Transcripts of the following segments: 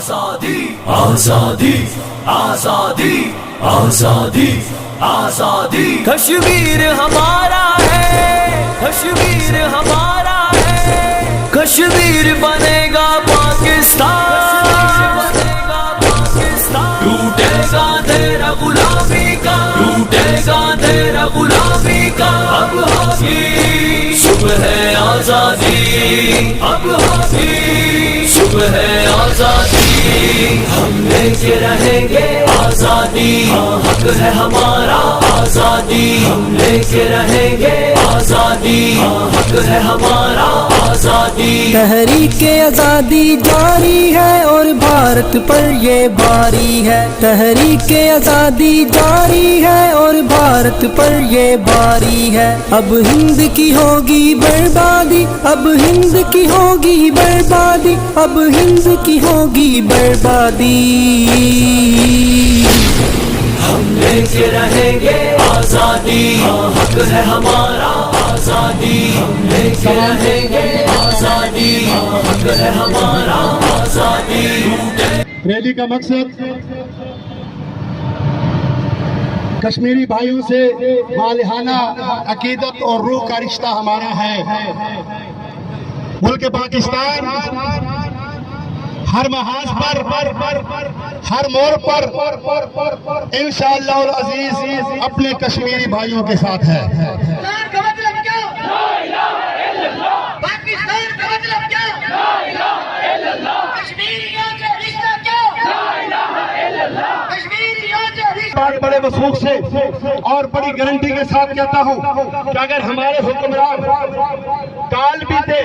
آزادی آزادی آزادی آزادی آزادی کشمیر ہمارا ہے، کشمیر ہمارا ہے، کشمیر بنے گا پاکستان، بنے گا پاکستان، ٹوٹے گا تیرا غلامی کا، ٹوٹے گا تیرا غلامی کا، اب ہوگی صبح آزادی، اب ہوگی صبح آزادی، ہم لے کے رہیں گے آزادی، حق ہے ہمارا آزادی، ہم لے کے رہیں گے آزادی، حق ہے ہمارا آزادی۔ تحریک آزادی جاری ہے اور بھارت پر یہ بھاری ہے، تحریک آزادی جاری ہے اور بھارت پر یہ بھاری ہے، اب ہند کی ہوگی بربادی، اب ہند کی ہوگی بربادی، اب ہند کی ہوگی بربادی، ہم لے کے رہیں گے آزادی، حق ہے ہمارا آزادی، ہم لے کے رہیں گے آزادی، حق ہے ہمارا آزادی۔ ریلی کا مقصد کشمیری بھائیوں سے مالحانہ عقیدت اور روح کا رشتہ ہمارا ہے۔ ملک پاکستان ہر محاذ پر، ہر موڑ پر انشاءاللہ العزیز اپنے کشمیری بھائیوں کے ساتھ ہے۔ پاکستان کا مطلب کیا؟ لا الہ الا اللہ۔ پاکستان کا مطلب کیا؟ لا الہ الا اللہ۔ کشمیریوں کا رشتہ کیا؟ لا الہ الا اللہ۔ کشمیریوں کا رشتہ بڑے وثوق سے اور بڑی گارنٹی کے ساتھ کہتا ہوں کہ اگر ہمارے حکمران ٹال بھی دے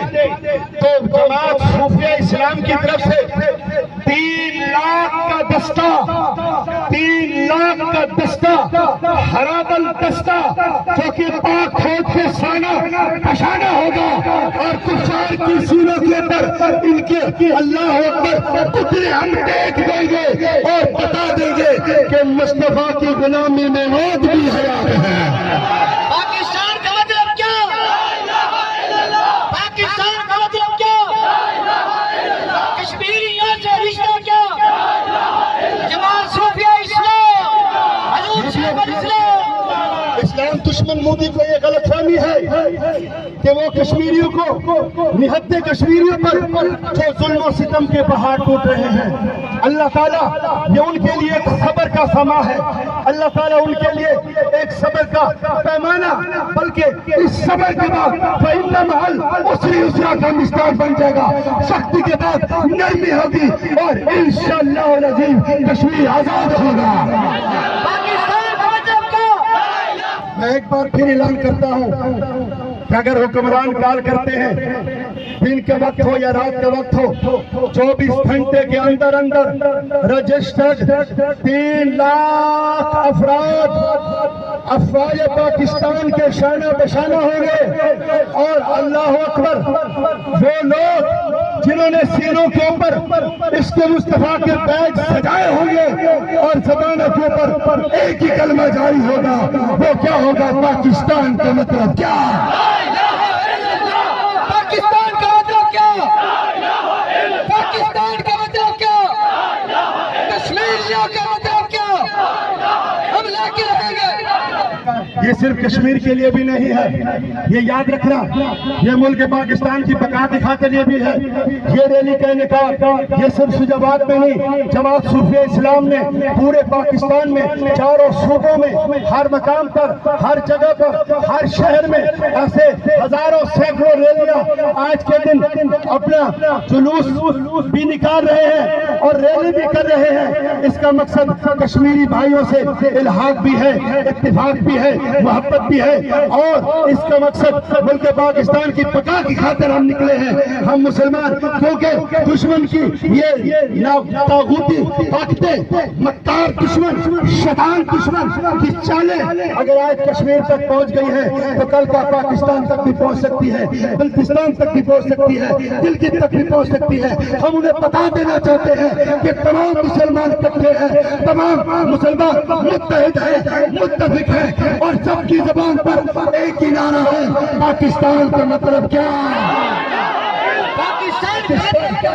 تو جماعت صوفیہ اسلام کی طرف سے 3 لاکھ کا دستہ، 3 لاکھ کا دستہ، ہرابل دستہ جو کہ پاک کھود کے سانہ پشانہ ہوگا اور کفار کی سینوں کے اندر ان کے اللہ اکبر پتلے ہم دیکھ دیں گے اور بتا دیں گے کہ مصطفیٰ کی غلامی میں موت بھی حیات ہے۔ پاکستان کا مطلب کیا؟ لا الہ الا اللہ۔ پاکستان کا مطلب کیا؟ لا الہ الا اللہ۔ کشمیریوں سے رشتہ کیا؟ لا الہ الا اللہ۔ جماعت صوفیہ اسلام، حضور شیخ الاسلام۔ اسلام دشمن مودی کو یہ غلط فہمی ہے کہ وہ کشمیریوں کو نہت کشمیریوں پر جو ظلم و ستم کے پہاڑ ٹوٹ رہے ہیں، اللہ تعالیٰ یہ ان کے لیے ایک صبر کا سما ہے، اللہ تعالیٰ ان کے لیے ایک صبر کا پیمانہ، بلکہ اس صبر کے بعد فَإِنَّ مَعَ الْعُسْرِ يُسْرًا کا مستعد بن جائے گا، سختی کے بعد نرمی ہوگی اور انشاءاللہ العزیز کشمیر آزاد ہوگا۔ پاکستان کا مطلب کیا؟ میں ایک بار پھر اعلان کرتا ہوں کہ اگر حکمران کال کرتے ہیں دن کے وقت ہو یا رات کے وقت ہو، 24 گھنٹے کے اندر رجسٹرڈ 3 لاکھ افراد افواج پاکستان کے شانہ بشانہ ہوں گے، اور اللہ اکبر وہ لوگ جنہوں نے سینوں کے اوپر اس کے مصطفیٰ کے بیج سجائے ہوں گے اور زبانوں کے اوپر ایک ہی کلمہ جاری ہوگا، وہ کیا ہوگا؟ پاکستان کا مطلب کیا؟ پاکستان کا مطلب کیا؟ پاکستان کا مطلب کیا؟ کشمیریوں کا مطلب کیا؟ ہم لے کے رہیں گے۔ یہ صرف کشمیر کے لیے بھی نہیں ہے، یہ یاد رکھنا، یہ ملک پاکستان کی بقا کی خاطر یہ بھی ہے۔ یہ ریلی کا انعقاد یہ صرف فیض آباد میں نہیں، جماعت صوفیہ اسلام نے پورے پاکستان میں چاروں صوبوں میں ہر مقام پر، ہر جگہ پر، ہر شہر میں ایسے ہزاروں سینکڑوں ریلیاں آج کے دن اپنا جلوس بھی نکال رہے ہیں اور ریلی بھی کر رہے ہیں۔ اس کا مقصد کشمیری بھائیوں سے الحاق بھی ہے، اتفاق بھی ہے، محبت بھی ہے، اور اس کا مقصد ملک پاکستان کی بقا کی خاطر ہم نکلے ہیں۔ ہم مسلمان کیونکہ دشمن کی یہ طاغوتی طاقتیں، مکار دشمن، شیطان دشمن کی چالیں اگر آج کشمیر تک پہنچ گئی ہیں تو کل کا پاکستان تک بھی پہنچ سکتی ہے، بلتستان تک بھی پہنچ سکتی ہے، دلکی تک بھی پہنچ سکتی ہے۔ ہم انہیں بتا دینا چاہتے ہیں کہ تمام مسلمان اکٹھے ہیں، تمام مسلمان متحد ہیں، متفق ہیں، اور سب کی زبان پر ایک ہی نعرہ ہے، پاکستان کا مطلب کیا؟ پاکستان کا مطلب کیا؟